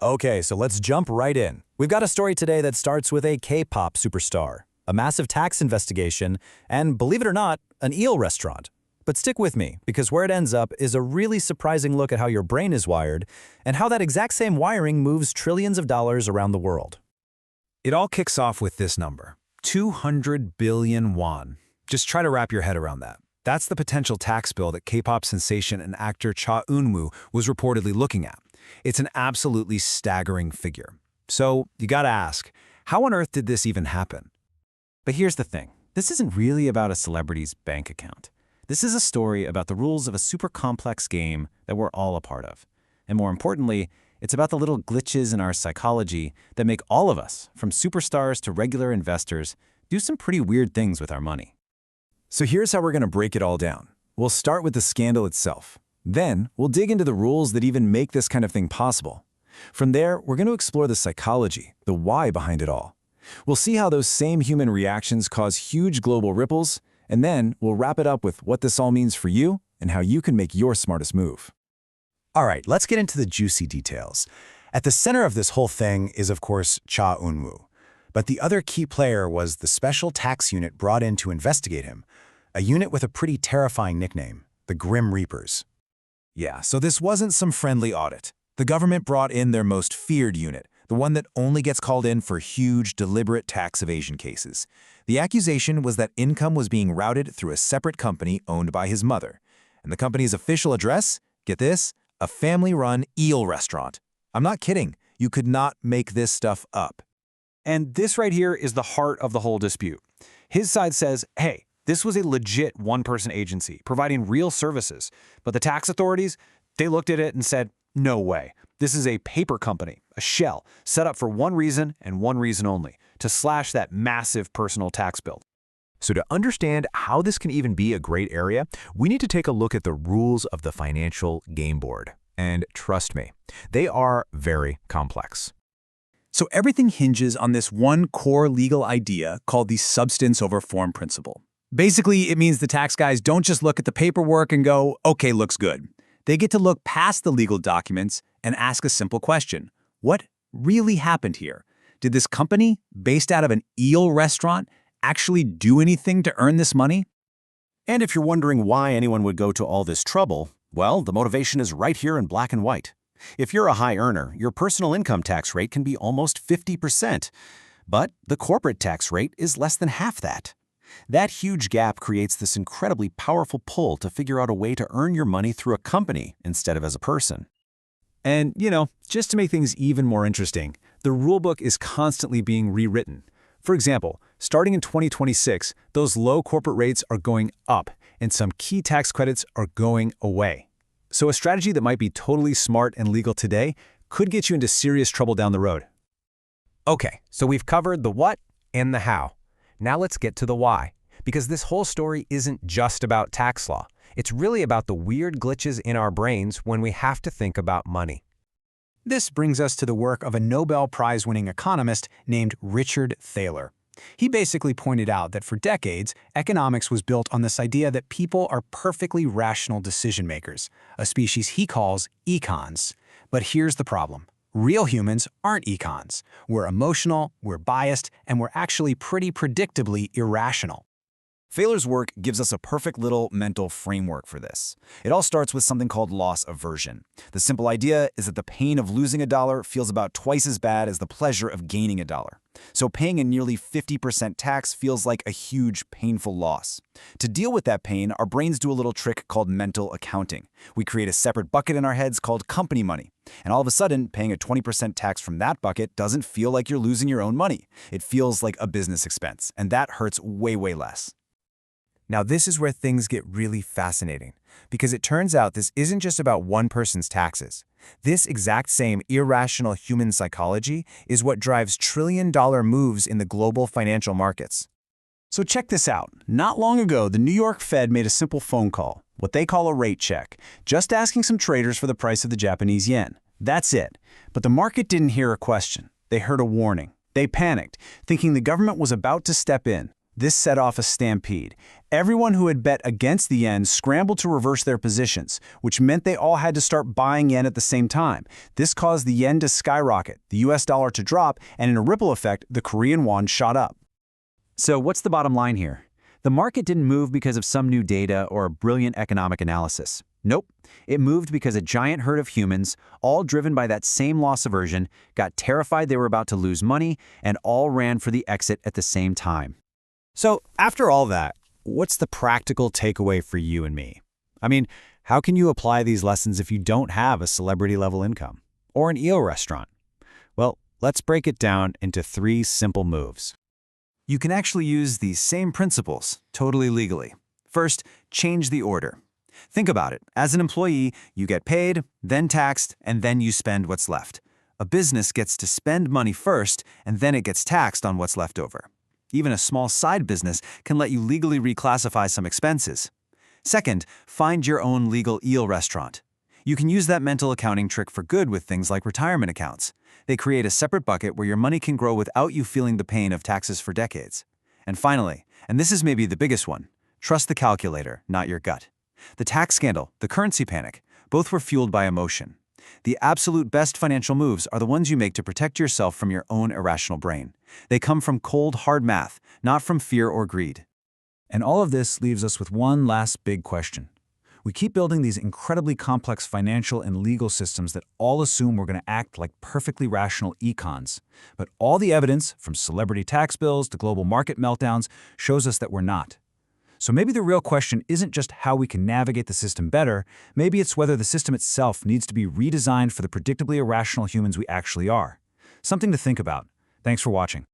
Okay, so let's jump right in. We've got a story today that starts with a K-pop superstar, a massive tax investigation, and believe it or not, an eel restaurant. But stick with me, because where it ends up is a really surprising look at how your brain is wired and how that exact same wiring moves trillions of dollars around the world. It all kicks off with this number, 200 billion won. Just try to wrap your head around that. That's the potential tax bill that K-pop sensation and actor Cha Eun-woo was reportedly looking at. It's an absolutely staggering figure. So you gotta ask, how on earth did this even happen? But here's the thing. This isn't really about a celebrity's bank account. This is a story about the rules of a super complex game that we're all a part of. And more importantly, it's about the little glitches in our psychology that make all of us, from superstars to regular investors, do some pretty weird things with our money. So here's how we're gonna break it all down. We'll start with the scandal itself. Then, we'll dig into the rules that even make this kind of thing possible. From there, we're going to explore the psychology, the why behind it all. We'll see how those same human reactions cause huge global ripples, and then we'll wrap it up with what this all means for you and how you can make your smartest move. All right, let's get into the juicy details. At the center of this whole thing is, of course, Cha Eun-woo. But the other key player was the special tax unit brought in to investigate him, a unit with a pretty terrifying nickname, the Grim Reapers. Yeah, so this wasn't some friendly audit. The government brought in their most feared unit, the one that only gets called in for huge, deliberate tax evasion cases. The accusation was that income was being routed through a separate company owned by his mother. And the company's official address, get this, a family-run eel restaurant. I'm not kidding. You could not make this stuff up. And this right here is the heart of the whole dispute. His side says, hey, this was a legit one-person agency providing real services, but the tax authorities, they looked at it and said, no way. This is a paper company, a shell, set up for one reason and one reason only, to slash that massive personal tax bill. So to understand how this can even be a great area, we need to take a look at the rules of the financial game board. And trust me, they are very complex. So everything hinges on this one core legal idea called the substance over form principle. Basically, it means the tax guys don't just look at the paperwork and go, okay, looks good. They get to look past the legal documents and ask a simple question. What really happened here? Did this company, based out of an eel restaurant, actually do anything to earn this money? And if you're wondering why anyone would go to all this trouble, well, the motivation is right here in black and white. If you're a high earner, your personal income tax rate can be almost 50%. But the corporate tax rate is less than half that. That huge gap creates this incredibly powerful pull to figure out a way to earn your money through a company instead of as a person. And, just to make things even more interesting, the rulebook is constantly being rewritten. For example, starting in 2026, those low corporate rates are going up, and some key tax credits are going away. So a strategy that might be totally smart and legal today could get you into serious trouble down the road. Okay, so we've covered the what and the how. Now let's get to the why, because this whole story isn't just about tax law. It's really about the weird glitches in our brains when we have to think about money. This brings us to the work of a Nobel Prize-winning economist named Richard Thaler. He basically pointed out that for decades, economics was built on this idea that people are perfectly rational decision-makers, a species he calls econs. But here's the problem. Real humans aren't econs. We're emotional, we're biased, and we're actually pretty predictably irrational. Thaler's work gives us a perfect little mental framework for this. It all starts with something called loss aversion. The simple idea is that the pain of losing a dollar feels about twice as bad as the pleasure of gaining a dollar. So paying a nearly 50% tax feels like a huge, painful loss. To deal with that pain, our brains do a little trick called mental accounting. We create a separate bucket in our heads called company money. And all of a sudden, paying a 20% tax from that bucket doesn't feel like you're losing your own money. It feels like a business expense, and that hurts way, way less. Now this is where things get really fascinating, because it turns out this isn't just about one person's taxes. This exact same irrational human psychology is what drives trillion-dollar moves in the global financial markets. So check this out. Not long ago, the New York Fed made a simple phone call, what they call a rate check, just asking some traders for the price of the Japanese yen. That's it. But the market didn't hear a question. They heard a warning. They panicked, thinking the government was about to step in. This set off a stampede. Everyone who had bet against the yen scrambled to reverse their positions, which meant they all had to start buying yen at the same time. This caused the yen to skyrocket, the US dollar to drop, and in a ripple effect, the Korean won shot up. So what's the bottom line here? The market didn't move because of some new data or a brilliant economic analysis. Nope. It moved because a giant herd of humans, all driven by that same loss aversion, got terrified they were about to lose money and all ran for the exit at the same time. So after all that, what's the practical takeaway for you and me? I mean, how can you apply these lessons if you don't have a celebrity-level income or an eel restaurant? Well, let's break it down into 3 simple moves. You can actually use these same principles, totally legally. First, change the order. Think about it. As an employee, you get paid, then taxed, and then you spend what's left. A business gets to spend money first, and then it gets taxed on what's left over. Even a small side business can let you legally reclassify some expenses. Second, find your own legal eel restaurant. You can use that mental accounting trick for good with things like retirement accounts. They create a separate bucket where your money can grow without you feeling the pain of taxes for decades. And finally, and this is maybe the biggest one, trust the calculator, not your gut. The tax scandal, the currency panic, both were fueled by emotion. The absolute best financial moves are the ones you make to protect yourself from your own irrational brain. They come from cold, hard math, not from fear or greed. And all of this leaves us with one last big question. We keep building these incredibly complex financial and legal systems that all assume we're going to act like perfectly rational econs. But all the evidence, from celebrity tax bills to global market meltdowns, shows us that we're not. So maybe the real question isn't just how we can navigate the system better, maybe it's whether the system itself needs to be redesigned for the predictably irrational humans we actually are. Something to think about. Thanks for watching.